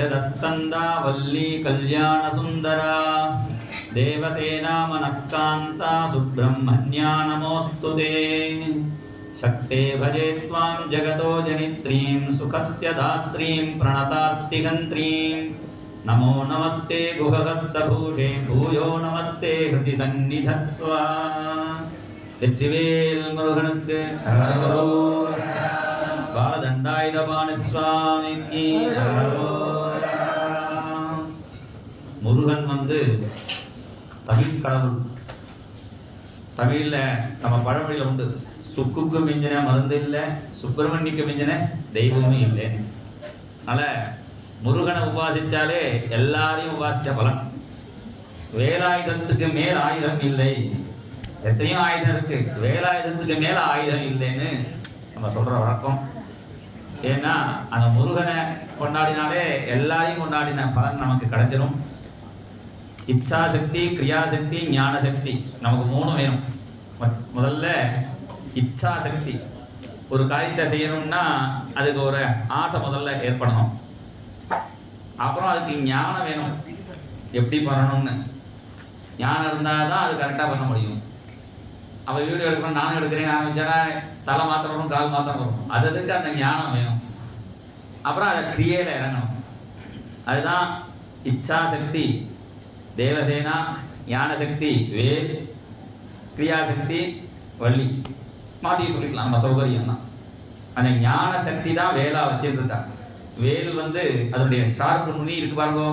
पंचदस्कंदा वल्ली कल्याण सुंदरा देवसेना मनःकांता सुब्रह्मण्या नमोस्तुते शक्ते भजे त्वां जगतो जनित्रीं सुखस्य दात्रीं प्रणतार्तिगन्त्रीं नमो नमस्ते गुहहस्तभूषे भूयो नमस्ते हृदि सन्निधत्स्व வெற்றிவேல் முருகனுக்கு பாலதண்டாயுதபாணி சுவாமிக்கு முருகன் தமிழ் கடவுள். தமிழ்ல நம்ம பழமொழியில உண்டு, சுக்குக்கு மிஞ்சின மருந்து இல்லை, சுப்பிரமணியக்கு மிஞ்சின தெய்வமே இல்லை. அதனால முருகனை உபாசிச்சாலே எல்லாரையும் உபாசிச்ச பலன். வேலாயுதத்துக்கு மேல் ஆயுதம் இல்லை. எத்தனையோ ஆயுதம் இருக்கு, வேலாயுதத்துக்கு மேல ஆயுதம் இல்லைன்னு நம்ம சொல்ற வழக்கம். ஏன்னா அந்த முருகனை கொண்டாடினாலே எல்லாரையும் கொண்டாடின பலன் நமக்கு கிடைச்சிடும். இச்சா சக்தி, கிரியாசக்தி, ஞான சக்தி, நமக்கு 3 வேணும். முதல்ல இச்சா சக்தி. ஒரு காரியத்தை செய்யணும்னா அதுக்கு ஒரு ஆசை முதல்ல ஏற்படணும். அப்புறம் அதுக்கு ஞானம் வேணும், எப்படி பண்ணணும்னு. ஞானம் இருந்தால் தான் அது கரெக்டாக பண்ண முடியும். அவள் வீடியோ எடுக்கணும், நானும் எடுக்கிறேன் ஆரம்பிச்சேன்னா தலை மாத்திரம் வரும், கால் மாத்திரம் வரும். அதுக்கு அந்த ஞானம் வேணும். அப்புறம் அதை கிரியையில் இறங்கணும். அதுதான் இச்சா சக்தி. தேவசேனா, ஞான சக்தி வேல், கிரியாசக்தி வள்ளி. மாற்றி சொல்லிக்கலாம், நம்ம சௌகரியம் தான். அந்த ஞான சக்தி தான் வேலா வச்சிருந்தா. வேல் அதனுடைய ஷார்ப்பு நுனி இருக்கு பாருங்க,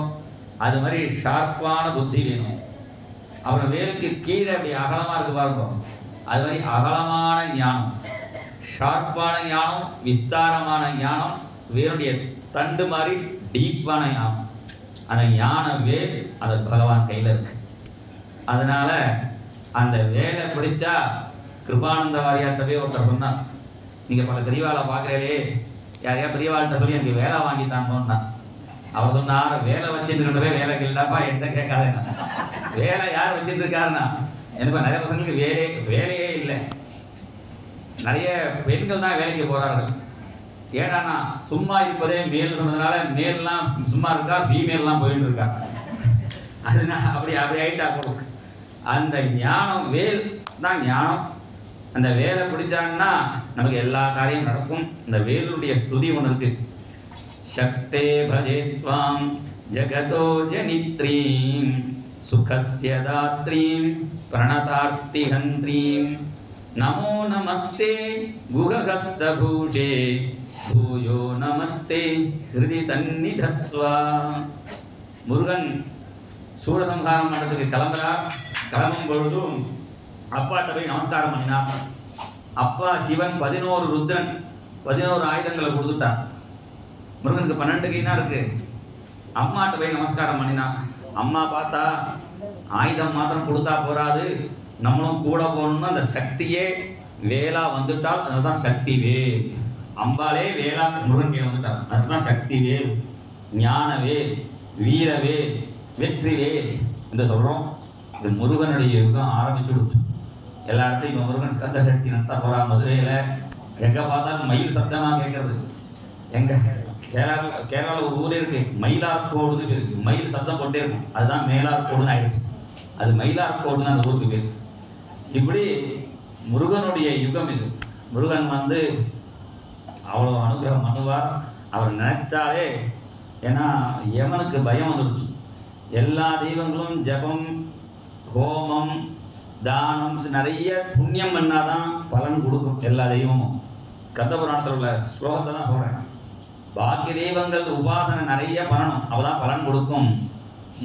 அது மாதிரி ஷார்ப்பான புத்தி வேணும். அப்புறம் வேலுக்கு கீழே அப்படி அகலமா இருக்கு பாருங்க, அது மாதிரி அகலமான ஞானம், ஷார்ப்பான ஞானம், விஸ்தாரமான ஞானம். வேலுடைய தண்டு மாதிரி டீப்பான ஞானம். அந்த ஞான வேல் அது பகவான் கையில் இருக்கு. அதனால அந்த வேலை பிடிச்சா கிருபானந்த வாரியார்கிட்ட போய் ஒருத்தர் சொன்னார், நீங்க பல பெரியவாளை பார்க்குறே, யாரையா பெரியவாள்கிட்ட சொல்லி எனக்கு வேலை வாங்கித்தாங்கன்னு. அவர் சொன்னார், வேலை வச்சுட்டு வேலைக்கு இல்லப்பா என்ன கேட்காதுன்னா. வேலை யார் வச்சுட்டு இருக்காருன்னா, எனக்கு நிறைய பசங்களுக்கு வேலையே இல்லை. நிறைய பெண்கள் தான் வேலைக்கு போறார்கள். ஏன்னா சும்மா இருப்பதே மேல் சொன்னதுனால மேல்லாம் சும்மா இருக்கா, ஃபீமேல்லாம் போயிட்டு இருக்கா. அதனால அப்படி ஆயிட்டா போகும். அந்த ஞானம் வேல் தான் ஞானம். அந்த வேலை பிடிச்சாங்கன்னா நமக்கு எல்லா காரியம் நடக்கும். இந்த வேலுடைய ஸ்துதி ஒன்று இருக்கு. சக்தே பஜே த்வாம் ஜகதோ ஜனித்ரீம் சுகஸ்ய தாத்ரீம் பிரணதார்த்திஹந்த்ரீம் நமோ நமஸ்தே குஹஹஸ்தபூஷே பூயோ நமஸ்தே ஹிருதி சந்நிதத்ஸ்வ. முருகன் சூரசம்ஹாரம் பண்ணுறதுக்கு கிளம்பும் பொழுதும் அப்பாட்ட போய் நமஸ்காரம் பண்ணினார். அப்பா சிவன் 11 ருத்ரன் 11 ஆயுதங்களை கொடுத்துட்டான். முருகனுக்கு 12 கை தான் இருக்கு. அம்மாட்ட போய் நமஸ்காரம் பண்ணினா. அம்மா பார்த்தா ஆயுதம் மாத்திரம் கொடுத்தா போராது, நம்மளும் கூட போகணும்னு அந்த சக்தியே வேலா வந்துட்டால் அதுதான் சக்தி வேல். அம்பாலே வேலா முருகன் கீழே வந்துட்டார், அதுதான் சக்தி வேல், ஞான வேல், வீர வேல், வெற்றி வேல் என்று சொல்றோம். இது முருகனுடைய யுகம் ஆரம்பிச்சு கொடுத்து எல்லா இடத்தையும் இப்போ முருகன் சப்த சக்தி நடத்த போறா. மதுரையில எங்க பார்த்தாலும் மயில் சப்தமா கேட்கறது. எங்க கேரளாவில் ஒரு ஊரே இருக்கு, மயிலார்கோடுன்னு பேரு. மயில் சப்தம் போட்டே இருக்கும், அதுதான் மேலார்கோடுன்னு ஆயிடுச்சு. அது மயிலார்கோடுன்னு அந்த ஊருக்கு பேர். இப்படி முருகனுடைய யுகம் இது. முருகன் அவ்வளோ அனுகிரகம் பண்ணுவார். அவர் நினைச்சாலே, ஏன்னா யமனுக்கு பயம் வந்துடுச்சு. எல்லா தெய்வங்களும் ஜபம், ஹோமம், தானம், இது நிறைய புண்ணியம் பண்ணாதான் பலன் கொடுக்கும். எல்லா தெய்வமும் ஸ்கந்த புராணத்தில் உள்ள ஸ்லோகத்தை தான் சொல்றேன். பாக்கிய தெய்வங்கள் உபாசனை நிறைய பண்ணணும், அப்பதான் பலன் கொடுக்கும்.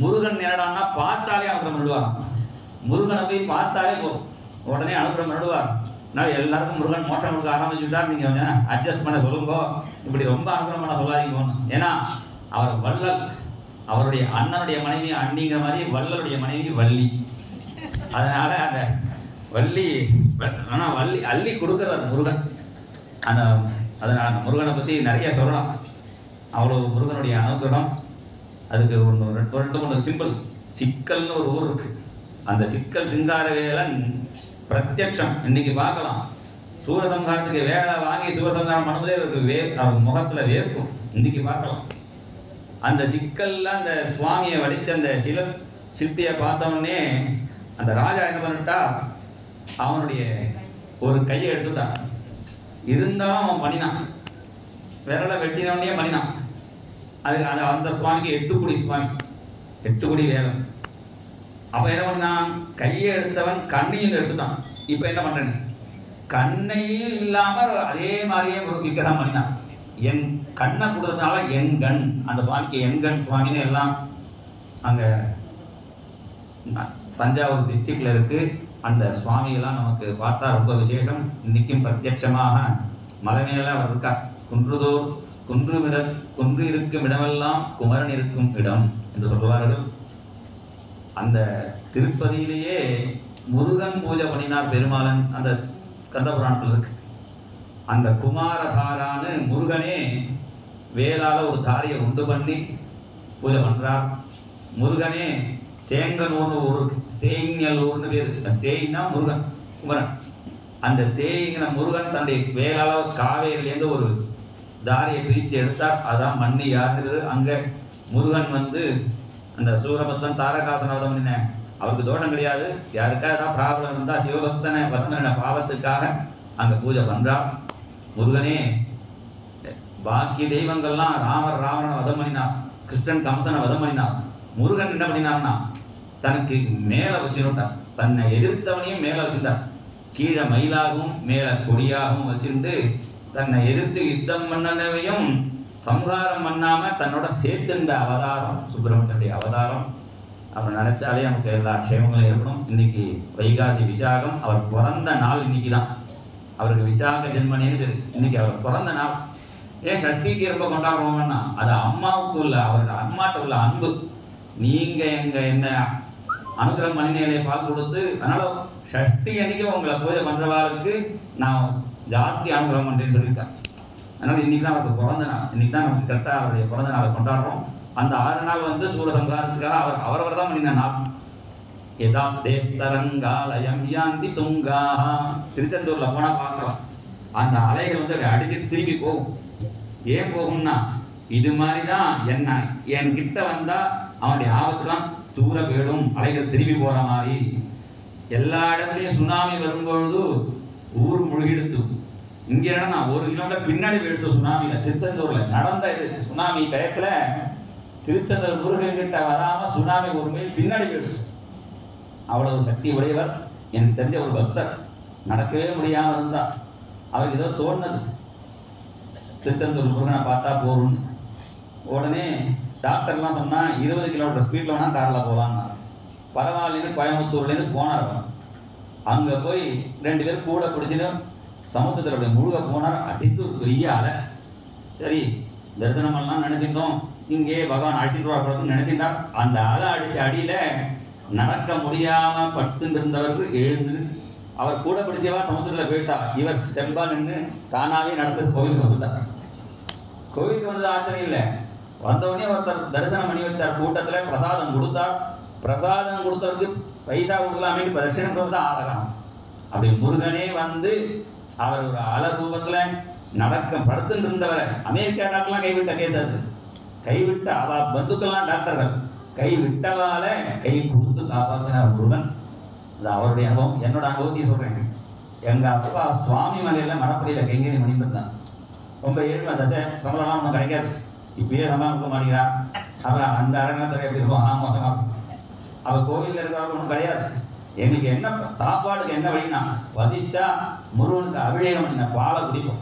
முருகன் என்னடான்னா பார்த்தாலே அனுகிரகம் பண்ணிடுவார். முருகனை போய் பார்த்தாலே போதும், உடனே அனுகிரகம் பண்ணிடுவார். அதனால எல்லாருக்கும் முருகன் மோட்சம் கொடுக்க ஆரம்பிச்சுட்டா நீங்க கொஞ்சம் அட்ஜஸ்ட் பண்ண சொல்லுங்க, இப்படி ரொம்ப அனுகிரகம் பண்ண சொல்லாதீங்க. ஏன்னா அவர் வள்ளல், அவருடைய அண்ணனுடைய மனைவி அண்ணிங்கிற மாதிரி வள்ளலுடைய மனைவி வள்ளி. அதனால அந்த வள்ளி அள்ளி கொடுக்குறார் முருகன். அதனால அந்த முருகனை பற்றி நிறைய சொல்லலாம். அவ்வளோ முருகனுடைய அனுகிரகம். அதுக்கு ஒன்று சிம்பிள். சிக்கல்னு ஒரு ஊர் இருக்கு. அந்த சிக்கல் சிங்காரவேலன் பிரத்யட்சம் இன்னைக்கு பார்க்கலாம். சூரசம்ஹாரத்துக்கு வேலை வாங்கி சூரசம்ஹாரம் பண்ணும்போதே அவருக்கு அவர் முகத்தில் வேர்க்கும். இன்னைக்கு பார்க்கலாம். அந்த சிக்கல்ல அந்த சுவாமியை வடிச்ச அந்த சிற்பியை பார்த்தவொடனே அந்த ராஜா என்ன பண்ணிட்டா, அவனுடைய ஒரு கையை எடுத்துட்டான். இருந்தாலும் அவன் பண்ணினான், விரலை வெட்டினவனே பண்ணினான். அது அந்த சுவாமிக்கு 8 கோடி சுவாமி, 8 கோடி வேகம். அப்ப என்ன பண்ணான், கையை எடுத்தவன் கண்ணையும் எடுத்துட்டான். இப்ப என்ன பண்றேன், கண்ணையும் இல்லாம அதே மாதிரியே முருகிக்க தான் பண்ணினான். என் கண்ணை கொடுத்ததுனால என் கண், அந்த சுவாமிக்கு எண்கண் சுவாமின்னு எல்லாம் அங்க தஞ்சாவூர் டிஸ்ட்ரிக்ட்ல இருக்கு. அந்த சுவாமியெல்லாம் நமக்கு பார்த்தா ரொம்ப விசேஷம். இன்னைக்கும் பிரத்யட்சமாக மலை மேல அவர் இருக்கார். குன்று இருக்கும் இடமெல்லாம் குமரன் இருக்கும் இடம் என்று சொல்லுவார்கள். அந்த திருப்பதியிலேயே முருகன் பூஜை பண்ணினார் பெருமாளன், அந்த ஸ்கந்த புராணத்தில் இருக்கு. அந்த குமாரதாரான்னு முருகனே வேளால ஒரு தாரியை உண்டு பண்ணி பூஜை பண்றார். முருகனே சேங்கனூர்னு ஒரு சேங்கலூர்னு பேர், சேயினா முருகன் குமரன். அந்த சேயிங்கிற முருகன் தன்னுடைய வேளால காவேரியிலேருந்து ஒரு தாரியை பிரித்து எடுத்தார். அதான் மண்ணி யாருங்கிறது. அங்க முருகன் வந்து அந்த சூரபத்மன் தாரகாசனவதம் என்ன, அவருக்கு தோஷம் கிடையாது. யாருக்கா ஏதாவது பிராபலம் இருந்தா சிவபக்தனை பத்மன பாவத்துக்காக அங்க பூஜை பண்றார். முருகனே பாக்கி தெய்வங்கள்லாம் ராமர் ராவணனை வதம் பண்ணினார், கிருஷ்ணன் கம்சனை வதம் பண்ணினார். முருகன் என்ன பண்ணினார்னா தனக்கு மேல வச்சுட்டார், தன்னை எதிர்த்தவனையும் மேல வச்சிருந்தார். கீழே மயிலாகவும் மேல கொடியாகவும் வச்சிருந்து தன்னை எதிர்த்து யுத்தம் பண்ணனையும் சம்ஹாரம் பண்ணாம தன்னோட சேர்த்துண்ட அவதாரம் சுப்பிரமணியனுடைய அவதாரம். அவர் நினைச்சாலே நமக்கு எல்லா க்ஷேமங்களும் ஏற்படும். இன்னைக்கு வைகாசி விசாகம், அவர் பிறந்த நாள் இன்னைக்கு தான். அவருக்கு விசாக ஜென்மனேன்னு பேரு. இன்னைக்கு அவர் பிறந்த நாள். ஏன் சஷ்டிக்கு ரொம்ப கொண்டாடுவோம்னா அது அம்மாவுக்கு உள்ள, அவரோட அம்மாட்ட உள்ள அன்பு. நீங்க என்ன அனுகிரகம் மணிநேரை பால் கொடுத்து, அதனால சஷ்டி அன்னைக்கு உங்களை பூஜை பண்றவாளுக்கு நான் ஜாஸ்தி அனுகிரகம் பண்றேன்னு சொல்லியிருக்கேன். அதனால இன்னைக்கு தான் அவருக்கு பிறந்த நாள். இன்னைக்கு தான் நமக்கு கரெக்டா அவருடைய பிறந்த நாளை கொண்டாடுறோம். அந்த 6 நாள் வந்து சூரசம்ஹாரத்துக்காக அவரவர் தான் பண்ணின நாள். எதாம் தேஸ்தரங்காலயம் யாந்தி துங்கா, திருச்செந்தூர்ல போனா பார்க்கலாம். அந்த அலைகள் வந்து அடிச்சு திரும்பி போகும். ஏன் போகும்னா இது மாதிரிதான் என்ன என் கிட்ட வந்தா அவனுடைய ஆபத்துலாம் தூர போயிடும், அலைகள் திரும்பி போற மாதிரி. எல்லா இடத்துலயும் சுனாமி வரும்பொழுது ஊர் முழுகிடுத்து. இங்க என்னன்னா 1 கிலோமீட்டர் பின்னாடி போயிடுத்து சுனாமியில. திருச்செந்தூர்ல நடந்த இது சுனாமி டயத்துல திருச்செந்தூர் முருகன் கிட்ட வராம சுனாமி 1 மைல் பின்னாடி போயிடுச்சு. அவ்வளவு சக்தி உடையவர். எனக்கு தெரிஞ்ச ஒரு பக்தர் நடக்கவே முடியாம இருந்தா, அவருக்கு ஏதோ தோணுது திருச்செந்தூர் முருகனை பார்த்தா போறோம்னு. உடனே டாக்டர்லாம் சொன்னா 20 கிலோமீட்டர் ஸ்பீட்ல வேணா கார்ல போகலான்னா. பரவாயில்லன்னு கோயம்புத்தூர்லேருந்து போனார். அங்க போய் 2 பேர் கூட பிடிச்சின்னு சமுத்திரத்தில் அப்படி முழுக போனார். அடித்து ஒரு பெரிய அலை. சரி தரிசனம் எல்லாம் நினைச்சிட்டோம், இங்கே பகவான் அடிச்சுட்டு வரக்கூடாதுன்னு நினைச்சிட்டார். அந்த அலை அடிச்ச அடியில நடக்க முடியாம பட்டு இருந்தவர்கள் எழுந்து அவர் கூட பிடிச்சவா சமுத்திரத்தில் போயிட்டா. இவர் தெம்பா நின்று தானாவே நடந்து கோவிலுக்கு வந்துட்டார். கோவிலுக்கு வந்தது ஆச்சரியம் இல்லை. வந்தவொடனே ஒருத்தர் தரிசனம் பண்ணி வச்சார். கூட்டத்தில் பிரசாதம் கொடுத்தார். பிரசாதம் கொடுத்தவருக்கு பைசா கொடுக்கலாமே தரிசனம் கொடுத்தா ஆடலாம். அப்படி முருகனே வந்து அவர் ஒரு அல ரூபத்துல நடக்க படுத்துட்டு இருந்தவரை அமெரிக்கா நாட்டெல்லாம் கைவிட்ட கேஸ். அது கைவிட்ட அவ பந்துக்கெல்லாம் டாக்டர்கள் கைவிட்டவால கை கொடுத்து காப்பாற்றினார் முருகன். அது அவருடைய அனுபவம். என்னோட அனுபவத்தையும் சொல்றேன். எங்க அப்பா சுவாமி மலையில மடப்படியில கைங்கறி மணிட்டு இருந்தான். ரொம்ப ஏழ்மை, தசை சம்பளம்லாம் ஒன்றும் கிடைக்காது. இப்பயே சம்பளம் கொடுக்க மாட்டேங்கிறா. அப்புறம் அந்த அரங்கத்துல எப்படி இருக்கும், மோசமா இருக்கும். அவ கோவிலில் இருக்கிறவங்க ஒன்றும் கிடையாது. எங்களுக்கு என்ன சாப்பாடுக்கு என்ன வழினா, வசிச்சா முருகனுக்கு அபிஷேகம் பண்ணின பாலை குடிப்போம்.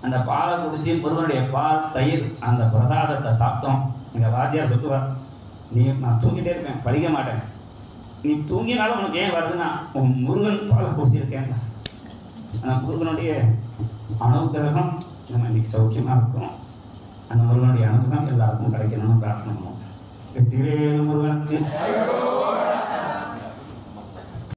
அந்த பாலை குடிச்சு முருகனுடைய பால் தயிர் அந்த பிரசாதத்தை சாப்பிட்டோம். எங்க வாத்தியார் சொல்லுவார், நான் தூங்கிட்டே இருப்பேன், படிக்க மாட்டேன். நீ தூங்கினாலும் உனக்கு ஏன் வருதுன்னா உன் முருகன் பாலை குடிச்சிருக்கேன். அந்த முருகனுடைய அனுகிரகம் நம்ம இன்னைக்கு சௌக்கியமா இருக்கணும். அந்த முருகனுடைய அனுகிரகம் எல்லாருக்கும் கிடைக்கணும்னு பிரார்த்தனை பண்ணுவோம். வெற்றிவேல் முருகனுக்கு